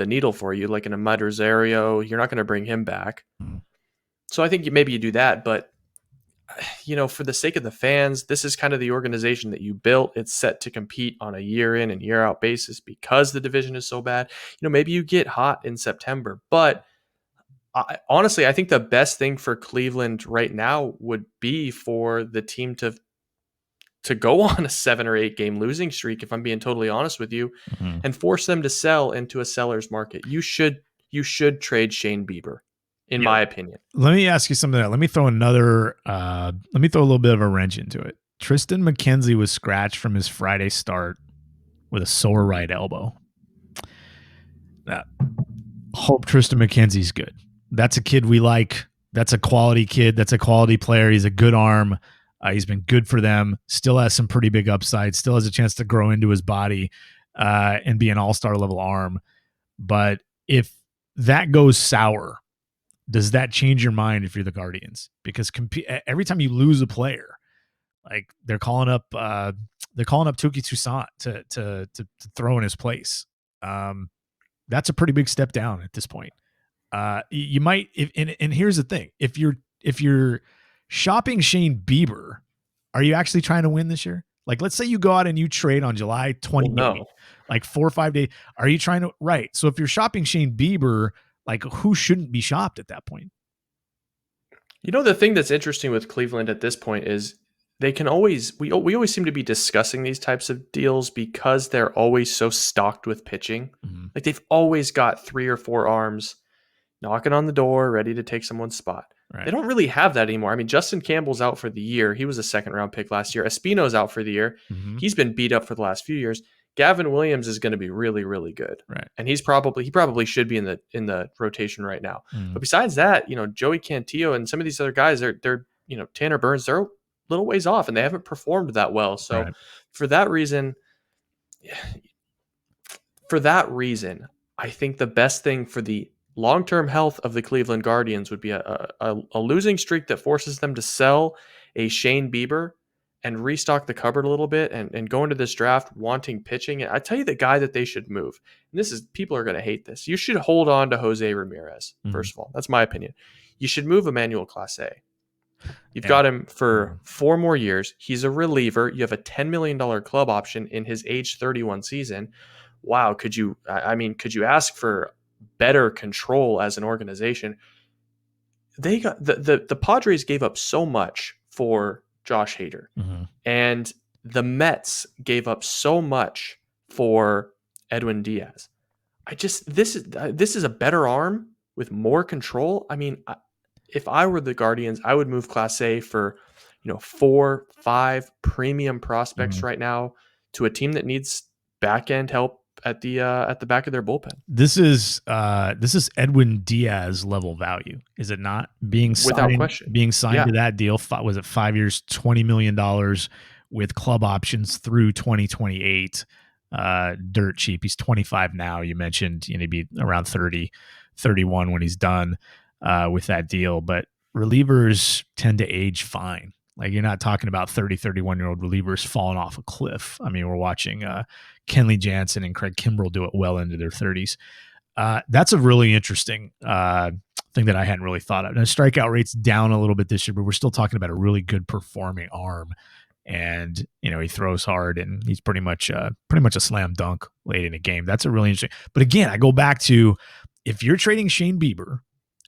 needle for you, like an Ahmed Rosario. You're not going to bring him back. Mm-hmm. So I think maybe you do that, but for the sake of the fans, this is kind of the organization that you built. It's set to compete on a year in and year out basis because the division is so bad. Maybe you get hot in September, but honestly, I think the best thing for Cleveland right now would be for the team to go on a 7 or 8 game losing streak, if I'm being totally honest with you, mm-hmm. and force them to sell into a seller's market. You should trade Shane Bieber, in my opinion. Let me ask you something else. Let me throw a little bit of a wrench into it. Tristan McKenzie was scratched from his Friday start with a sore right elbow. Hope Tristan McKenzie's good. That's a kid we like. That's a quality kid. That's a quality player. He's a good arm. He's been good for them. Still has some pretty big upside. Still has a chance to grow into his body and be an all-star level arm. But if that goes sour, does that change your mind if you're the Guardians? Because every time you lose a player, like they're calling up Touki Toussaint to throw in his place. That's a pretty big step down at this point. You might, and here's the thing: if you're shopping Shane Bieber, are you actually trying to win this year? Like, let's say you go out and you trade on July 28th, like 4 or 5 days. Are you trying to, right? So if you're shopping Shane Bieber, like, who shouldn't be shopped at that point? The thing that's interesting with Cleveland at this point is they can always, we always seem to be discussing these types of deals because they're always so stocked with pitching. Mm-hmm. Like, they've always got 3 or 4 arms knocking on the door, ready to take someone's spot. Right. They don't really have that anymore. I mean, Justin Campbell's out for the year. He was a 2nd-round pick last year. Espino's out for the year. Mm-hmm. He's been beat up for the last few years. Gavin Williams is going to be really, really good. Right. And he probably should be in the rotation right now. Mm. But besides that, Joey Cantillo and some of these other guys, they're Tanner Burns, they're a little ways off and they haven't performed that well. So for that reason, I think the best thing for the long-term health of the Cleveland Guardians would be a losing streak that forces them to sell a Shane Bieber and restock the cupboard a little bit and go into this draft wanting pitching. I tell you the guy that they should move. And this is, people are going to hate this. You should hold on to Jose Ramirez, first of all. That's my opinion. You should move Emmanuel Clase. You've got him for 4 more years. He's a reliever. You have a $10 million club option in his age 31 season. Wow, could you ask for better control as an organization? They got the Padres gave up so much for Josh Hader, and the Mets gave up so much for Edwin Diaz. This is a better arm with more control. I mean, if I were the Guardians, I would move Clase for 4, 5 premium prospects right now to a team that needs back end help at the back of their bullpen. This is Edwin Diaz level value, is it not? Without question. Being signed to that deal, was it 5 years, $20 million with club options through 2028? Dirt cheap. He's 25 now. You mentioned he'd be around 30, 31 when he's done with that deal. But relievers tend to age fine. Like, you're not talking about 30, 31-year-old relievers falling off a cliff. I mean, we're watching Kenley Jansen and Craig Kimbrell do it well into their 30s. That's a really interesting thing that I hadn't really thought of. Now, strikeout rate's down a little bit this year, but we're still talking about a really good performing arm. And, he throws hard, and he's pretty much a slam dunk late in a game. That's a really interesting. But again, I go back to, if you're trading Shane Bieber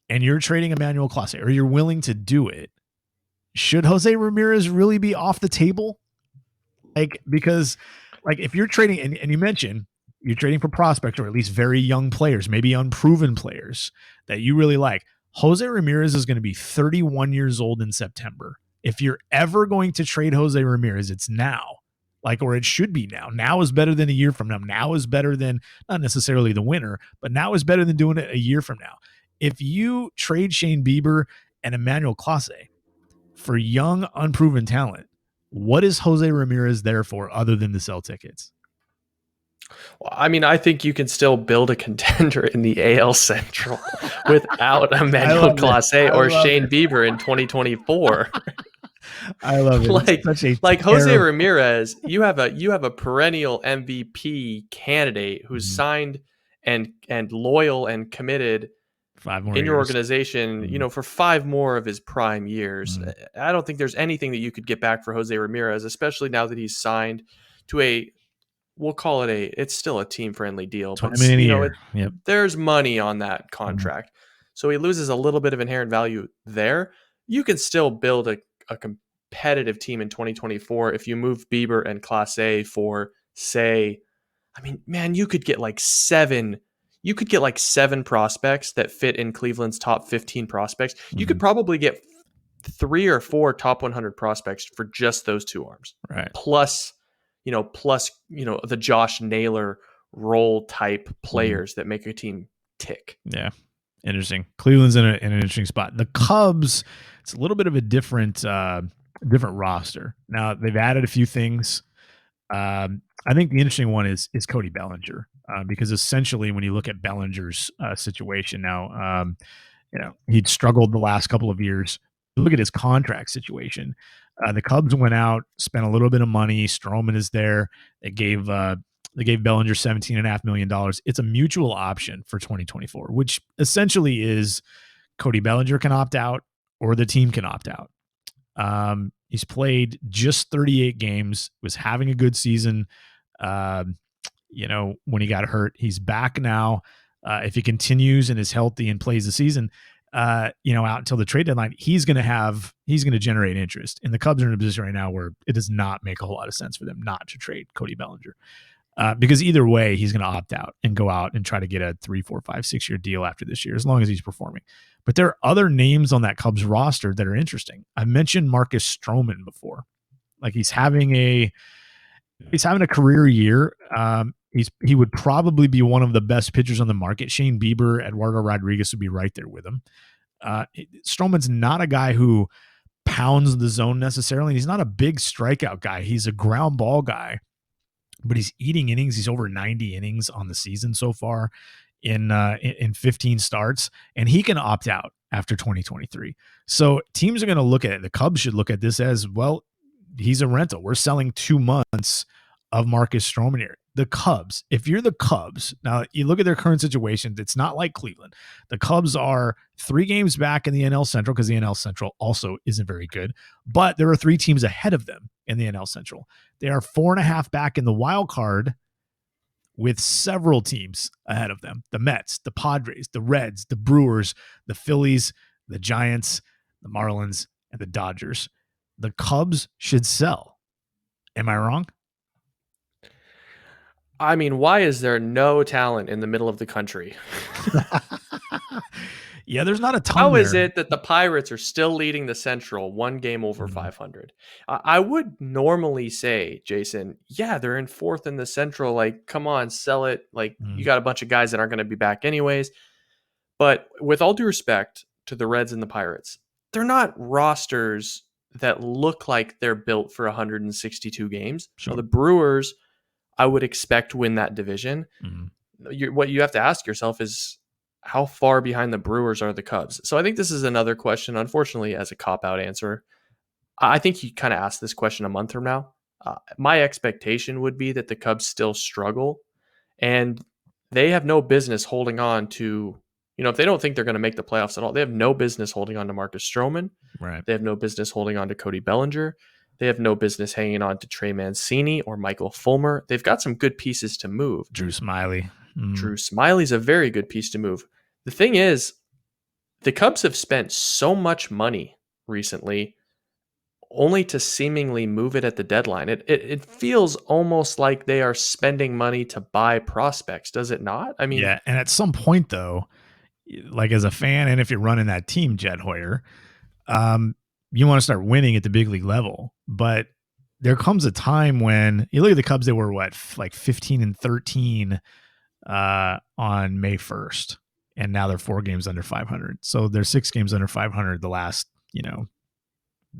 and you're trading Emmanuel Clase, or you're willing to do it, should Jose Ramirez really be off the table? Because if you're trading, and you mentioned you're trading for prospects, or at least very young players, maybe unproven players that you really like. Jose Ramirez is going to be 31 years old in September. If you're ever going to trade Jose Ramirez, it's now. Or it should be now. Now is better than a year from now. Now is better than, not necessarily the winner, but now is better than doing it a year from now. If you trade Shane Bieber and Emmanuel Clase for young, unproven talent, what is Jose Ramirez there for other than to sell tickets? Well, I mean, I think you can still build a contender in the AL Central without Emmanuel Clase or Shane Bieber in 2024. I love it. Jose Ramirez, you have a perennial MVP candidate who's signed and loyal and committed 5 more in your years. organization, for 5 more of his prime years. I don't think there's anything that you could get back for Jose Ramirez, especially now that he's signed to we'll call it it's still a team-friendly deal, but there's money on that contract. So he loses a little bit of inherent value there. You can still build a competitive team in 2024 if you move Bieber and Clase for, say, you could get 7 prospects that fit in Cleveland's top 15 prospects. You could probably get 3 or 4 top 100 prospects for just those 2 arms. Right. Plus the Josh Naylor role type players that make a team tick. Yeah. Interesting. Cleveland's in an interesting spot. The Cubs, it's a little bit of a different roster. Now, they've added a few things. I think the interesting one is Cody Bellinger, because essentially when you look at Bellinger's situation now, he'd struggled the last couple of years. Look at his contract situation. The Cubs went out, spent a little bit of money. Stroman is there. They gave Bellinger $17.5 million. It's a mutual option for 2024, which essentially is Cody Bellinger can opt out or the team can opt out. He's played just 38 games, was having a good season. When he got hurt, he's back now. If he continues and is healthy and plays the season, out until the trade deadline, he's going to generate interest. And the Cubs are in a position right now where it does not make a whole lot of sense for them not to trade Cody Bellinger. Because either way, he's going to opt out and go out and try to get a 3, 4, 5, 6-year deal after this year, as long as he's performing. But there are other names on that Cubs roster that are interesting. I mentioned Marcus Stroman before. He's having a career year. He would probably be one of the best pitchers on the market. Shane Bieber, Eduardo Rodriguez would be right there with him. Stroman's not a guy who pounds the zone necessarily. He's not a big strikeout guy. He's a ground ball guy, but he's eating innings. He's over 90 innings on the season so far. in 15 starts, and he can opt out after 2023. So teams are going to look at it. The Cubs should look at this as, well, he's a rental. We're selling 2 months of Marcus Stroman here. The Cubs, if you're the Cubs, now you look at their current situation, it's not like Cleveland. The Cubs are 3 games back in the NL Central because the NL Central also isn't very good, but there are 3 teams ahead of them in the NL Central. They are 4.5 back in the wild card with several teams ahead of them. The Mets, the Padres, the Reds, the Brewers, the Phillies, the Giants, the Marlins, and the Dodgers. The Cubs should sell. Am I wrong? I mean, why is there no talent in the middle of the country? Yeah, there's not a ton. How is it that the Pirates are still leading the Central 1 game over 500? I would normally say, Jason, yeah, they're in 4th in the Central. Like, come on, sell it. Like, you got a bunch of guys that aren't going to be back anyways. But with all due respect to the Reds and the Pirates, they're not rosters that look like they're built for 162 games. Sure. Now, the Brewers, I would expect, win that division. What you have to ask yourself is, how far behind the Brewers are the Cubs? So I think this is another question, unfortunately, as a cop-out answer. I think you kind of asked this question a month from now. My expectation would be that the Cubs still struggle, and they have no business holding on to, if they don't think they're going to make the playoffs at all, they have no business holding on to Marcus Stroman. Right. They have no business holding on to Cody Bellinger. They have no business hanging on to Trey Mancini or Michael Fulmer. They've got some good pieces to move. Drew Smyly. Drew Smyly's a very good piece to move. The thing is, the Cubs have spent so much money recently only to seemingly move it at the deadline. It feels almost like they are spending money to buy prospects, does it not? I mean, yeah, and at some point, though, like as a fan, and if you're running that team, Jed Hoyer, you want to start winning at the big league level. But there comes a time when you look at the Cubs, they were like 15-13 on May 1st. And now they're 4 games under 500. So they're 6 games under 500 the last,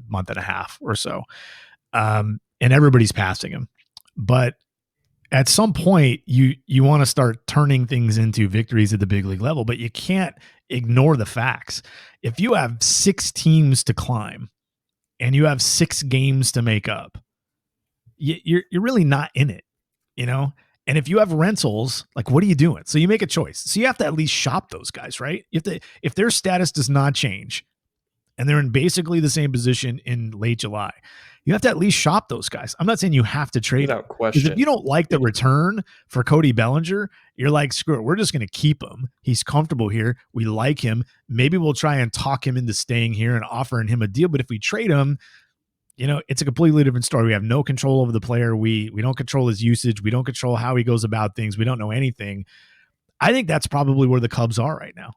month and a half or so. And everybody's passing them. But at some point, you want to start turning things into victories at the big league level, but you can't ignore the facts. If you have 6 teams to climb and you have 6 games to make up, you're really not in it, And if you have rentals, like, what are you doing? So you make a choice. So you have to at least shop those guys, right? If their status does not change and they're in basically the same position in late July, you have to at least shop those guys. I'm not saying you have to trade without them. question. Because if you don't like the return for Cody Bellinger, you're like, screw it. We're just going to keep him. He's comfortable here. We like him. Maybe we'll try and talk him into staying here and offering him a deal. But if we trade him, it's a completely different story. We have no control over the player. We don't control his usage. We don't control how he goes about things. We don't know anything. I think that's probably where the Cubs are right now.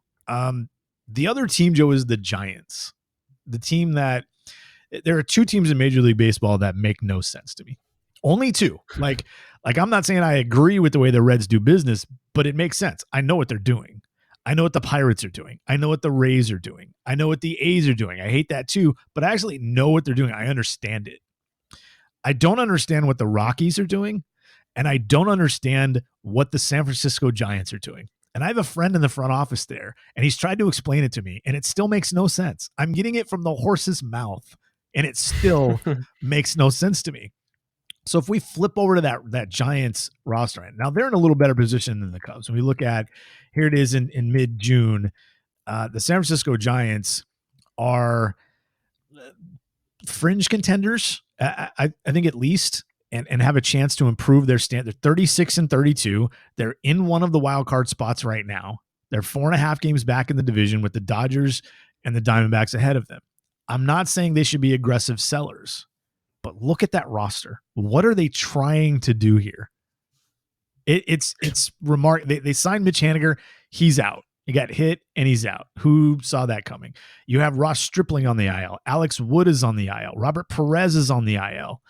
The other team, Joe, is the Giants. The team that there are 2 teams in Major League Baseball that make no sense to me. Only 2. Like I'm not saying I agree with the way the Reds do business, but it makes sense. I know what they're doing. I know what the Pirates are doing. I know what the Rays are doing. I know what the A's are doing. I hate that too, but I actually know what they're doing. I understand it. I don't understand what the Rockies are doing, and I don't understand what the San Francisco Giants are doing. And I have a friend in the front office there, and he's tried to explain it to me, and it still makes no sense. I'm getting it from the horse's mouth, and it still makes no sense to me. So if we flip over to that Giants roster, right now they're in a little better position than the Cubs. When we look at, here it is in mid-June, the San Francisco Giants are fringe contenders, I think at least, and have a chance to improve their stand. They're 36-32. They're in one of the wild card spots right now. They're 4.5 games back in the division with the Dodgers and the Diamondbacks ahead of them. I'm not saying they should be aggressive sellers, but look at that roster. What are they trying to do here? It's remarkable. They signed Mitch Haniger. He's out. He got hit and he's out. Who saw that coming? You have Ross Stripling on the IL. Alex Wood is on the IL. Robert Perez is on the IL.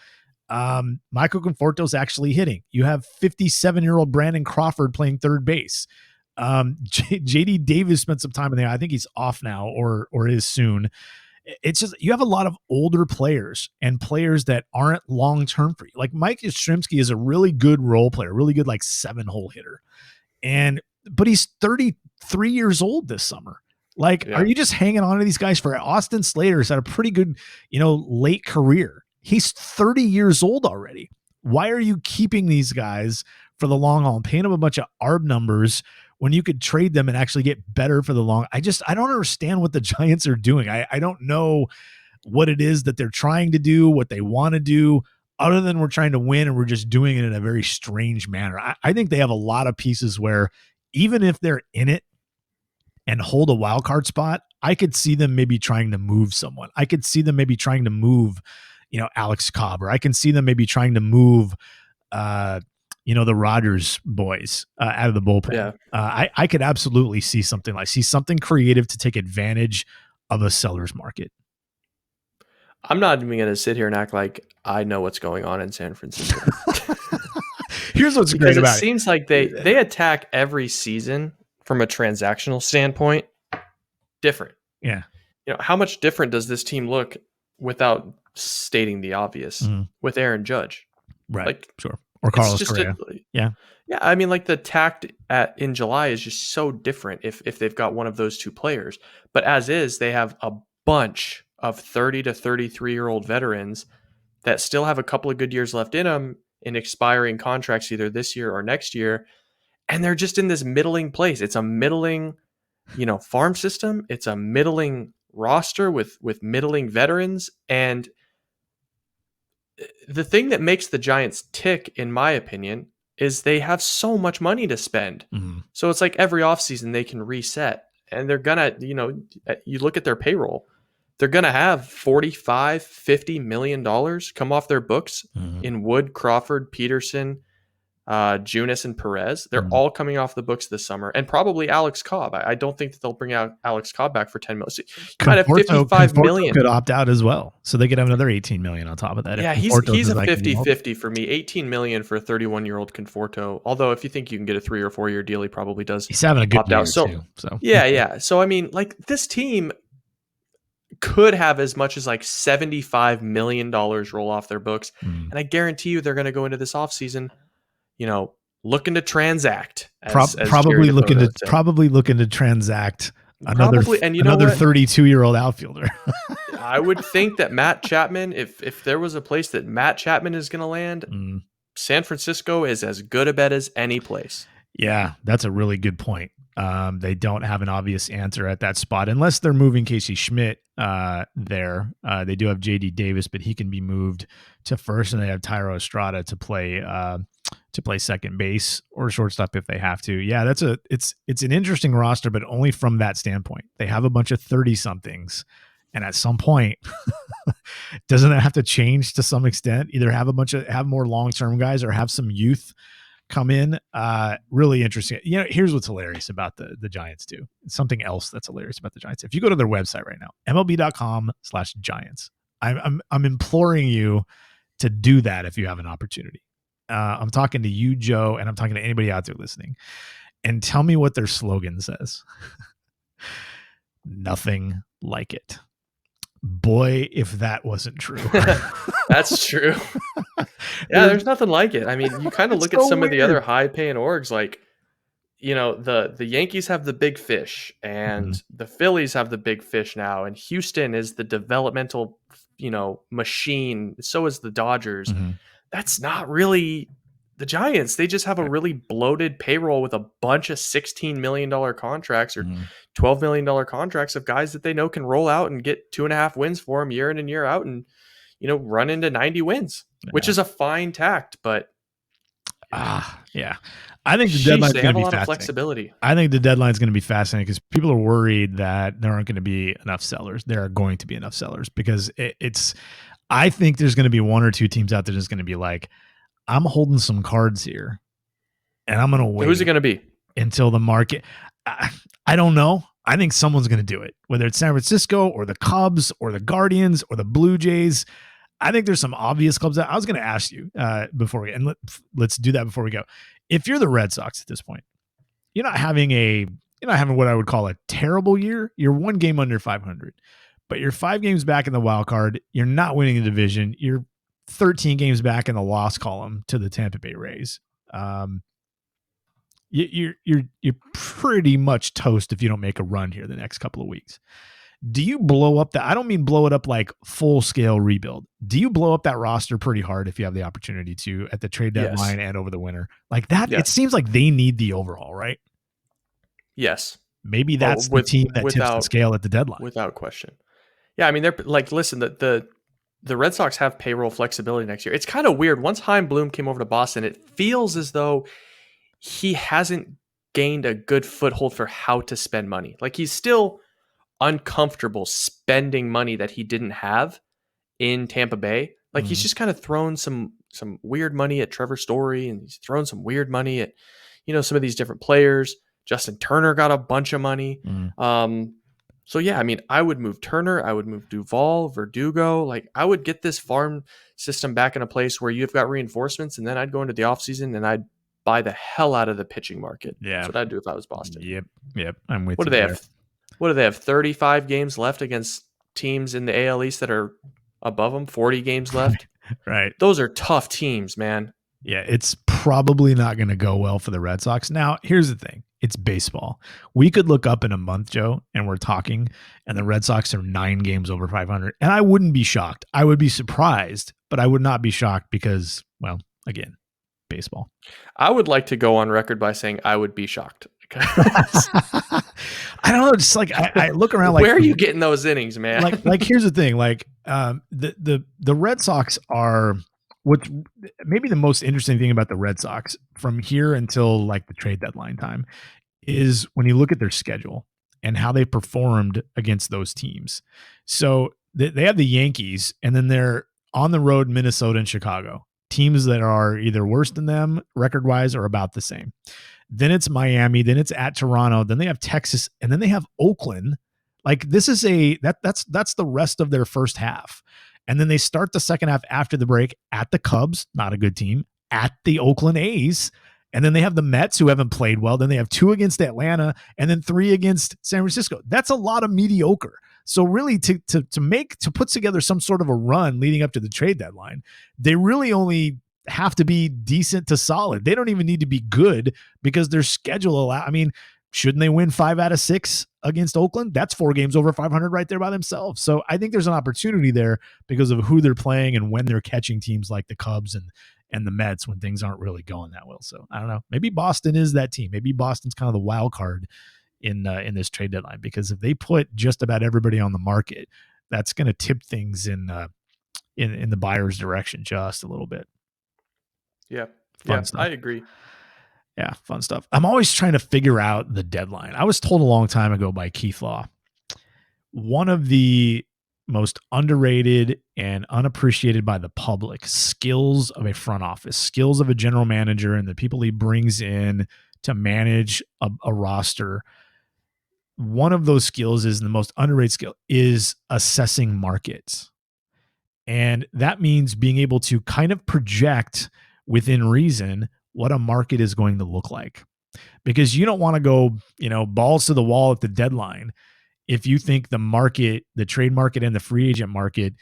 Michael Conforto's actually hitting. You have 57-year-old Brandon Crawford playing third base. JD Davis spent some time in there. I think he's off now or is soon. It's just, you have a lot of older players and players that aren't long-term for you. Like Mike Yastrzemski is a really good role player, really good, like 7-hole hitter. And but he's 33 years old this summer. Like, are you just hanging on to these guys for Austin Slater's had a pretty good, late career. He's 30 years old already. Why are you keeping these guys for the long haul and paying them a bunch of ARB numbers when you could trade them and actually get better for the long? I don't understand what the Giants are doing. I don't know what it is that they're trying to do, what they want to do, other than we're trying to win and we're just doing it in a very strange manner. I think they have a lot of pieces where even if they're in it and hold a wild card spot, I could see them maybe trying to move someone. I could see them maybe trying to move, Alex Cobb, or I can see them maybe trying to move, the Rodgers boys out of the bullpen. Yeah. I could absolutely see something creative to take advantage of a seller's market. I'm not even going to sit here and act like I know what's going on in San Francisco. Here's what's great about it. It seems like they attack every season from a transactional standpoint different. Yeah. How much different does this team look without stating the obvious with Aaron Judge? Right. Like, sure. Or Carlos Correa. Yeah. I mean, like the tact in July is just so different if they've got one of those two players. But as is, they have a bunch of 30 to 33-year-old veterans that still have a couple of good years left in them in expiring contracts either this year or next year. And they're just in this middling place. It's a middling, farm system. It's a middling roster with middling veterans. And the thing that makes the Giants tick, in my opinion, is they have so much money to spend. Mm-hmm. So it's like every offseason they can reset. And they're going to, you look at their payroll, they're going to have $45, $50 million come off their books in Wood, Crawford, Peterson, Junis, and Perez. They're all coming off the books this summer, and probably Alex Cobb. I don't think that they'll bring out Alex Cobb back for $10 million. So you might have $55 million. Could opt out as well, so they could have another $18 million on top of that. Yeah, he's a 50-50 for me. $18 million for a 31-year-old Conforto. Although if you think you can get a 3 or 4 year deal, he probably does. He's having a good opt year out. too. So yeah. So I mean, like this team could have as much as like $75 million roll off their books. And I guarantee you they're going to go into this offseason, looking to transact. Probably looking to transact another 32-year-old outfielder. I would think that Matt Chapman, if there was a place that Matt Chapman is going to land, San Francisco is as good a bet as any place. Yeah, that's a really good point. They don't have an obvious answer at that spot unless they're moving Casey Schmidt there. They do have JD Davis, but he can be moved to first, and they have Tyro Estrada to play second base or shortstop if they have to. Yeah, it's an interesting roster, but only from that standpoint. They have a bunch of 30-somethings, and at some point, doesn't it have to change to some extent? Either have more long-term guys or have some youth come in. Really interesting. Here's what's hilarious about the Giants too. Something else that's hilarious about the Giants. If you go to their website right now, MLB.com/Giants, I'm imploring you to do that if you have an opportunity. I'm talking to you, Joe, and I'm talking to anybody out there listening, and tell me what their slogan says. Nothing like it. Boy, if that wasn't true. That's true. Yeah, there's nothing like it. I mean, you kind of look at some of the other high-paying orgs, like, the Yankees have the big fish, and the Phillies have the big fish now, and Houston is the developmental, machine. So is the Dodgers. That's not really the Giants. They just have a really bloated payroll with a bunch of $16 million contracts or $12 million contracts of guys that they know can roll out and get 2.5 wins for them year in and year out and, run into 90 wins, which is a fine tact. But yeah, I think the deadline's going to be fascinating. Flexibility. I think the deadline's going to be fascinating because people are worried that there aren't going to be enough sellers. There are going to be enough sellers because I think there's going to be one or two teams out there that's going to be like, I'm holding some cards here and I'm going to wait. Who's it going to be? Until the market. I don't know. I think someone's going to do it, whether it's San Francisco or the Cubs or the Guardians or the Blue Jays. I think there's some obvious clubs that I was going to ask you before let's do that before we go. If you're the Red Sox at this point, you're not having what I would call a terrible year. You're one game under 500, but you're 5 games back in the wild card. You're not winning the division. You're 13 games back in the loss column to the Tampa Bay Rays. you're pretty much toast if you don't make a run here the next couple of weeks. Do you blow up that? I don't mean blow it up like full scale rebuild. Do you blow up that roster pretty hard if you have the opportunity to at the trade deadline and over the winter like that? Yes. It seems like they need the overhaul, right? Yes. Maybe that's the team that tips the scale at the deadline. Without question. Yeah, I mean, they're like, listen, the Red Sox have payroll flexibility next year. It's kind of weird. Once Chaim Bloom came over to Boston, it feels as though he hasn't gained a good foothold for how to spend money. Like he's still uncomfortable spending money that he didn't have in Tampa Bay. Like he's just kind of thrown some weird money at Trevor Story, and he's thrown some weird money at, some of these different players. Justin Turner got a bunch of money. So yeah, I mean, I would move Turner, I would move Duvall, Verdugo. Like I would get this farm system back in a place where you've got reinforcements, and then I'd go into the offseason and I'd buy the hell out of the pitching market. Yeah. That's what I'd do if I was Boston. Yep. I'm with you. What do they have? 35 games left against teams in the AL East that are above them? 40 games left? Right. Those are tough teams, man. Yeah, it's probably not going to go well for the Red Sox. Now, here's the thing. It's baseball. We could look up in a month, Joe, and we're talking, and the Red Sox are 9 games over 500. And I wouldn't be shocked. I would be surprised, but I would not be shocked because, well, again, baseball. I would like to go on record by saying I would be shocked. I don't know. Just like I look around, like, where are you getting those innings, man? Like here's the thing. Like the Red Sox are what's maybe the most interesting thing about the Red Sox from here until like the trade deadline time is when you look at their schedule and how they performed against those teams. So they have the Yankees, and then they're on the road, Minnesota and Chicago, teams that are either worse than them record wise or about the same. Then it's Miami, then it's at Toronto, then they have Texas, and then they have Oakland. Like this is that's the rest of their first half. And then they start the second half after the break at the Cubs, not a good team, at the Oakland A's. And then they have the Mets, who haven't played well. Then they have 2 against Atlanta and then 3 against San Francisco. That's a lot of mediocre. So really to put together some sort of a run leading up to the trade deadline, they really only have to be decent to solid. They don't even need to be good because their schedule I mean, shouldn't they win 5 out of 6 against Oakland? That's 4 games over 500 right there by themselves. So I think there's an opportunity there because of who they're playing and when they're catching teams like the Cubs and the Mets when things aren't really going that well. So I don't know. Maybe Boston is that team. Maybe Boston's kind of the wild card in this trade deadline, because if they put just about everybody on the market, that's going to tip things in the buyer's direction just a little bit. Yeah. Fun stuff. I agree. Yeah, fun stuff. I'm always trying to figure out the deadline. I was told a long time ago by Keith Law, one of the most underrated and unappreciated by the public skills of a front office, skills of a general manager and the people he brings in to manage a roster. One of those skills is the most underrated skill is assessing markets. And that means being able to kind of project within reason what a market is going to look like, because you don't want to go, balls to the wall at the deadline if you think the market, the trade market and the free agent market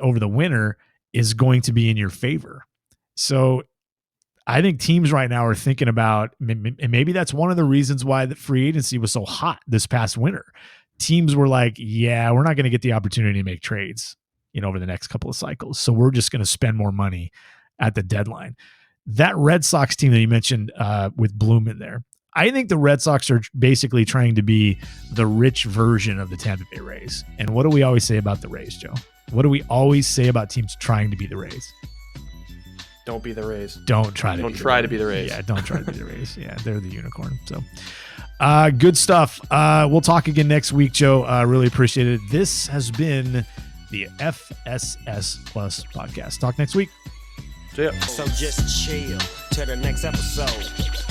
over the winter is going to be in your favor. So I think teams right now are thinking about, and maybe that's one of the reasons why the free agency was so hot this past winter. Teams were like, yeah, we're not going to get the opportunity to make trades, over the next couple of cycles. So we're just going to spend more money at the deadline. That Red Sox team that you mentioned with Bloom in there, I think the Red Sox are basically trying to be the rich version of the Tampa Bay Rays. And what do we always say about the Rays, Joe? What do we always say about teams trying to be the Rays? Don't be the Rays. Don't try to be the Rays. Yeah, don't try to be the Rays. Yeah, they're the unicorn. So good stuff. We'll talk again next week, Joe. Really appreciate it. This has been the FSS Plus podcast. Talk next week. See ya. So just chill till the next episode.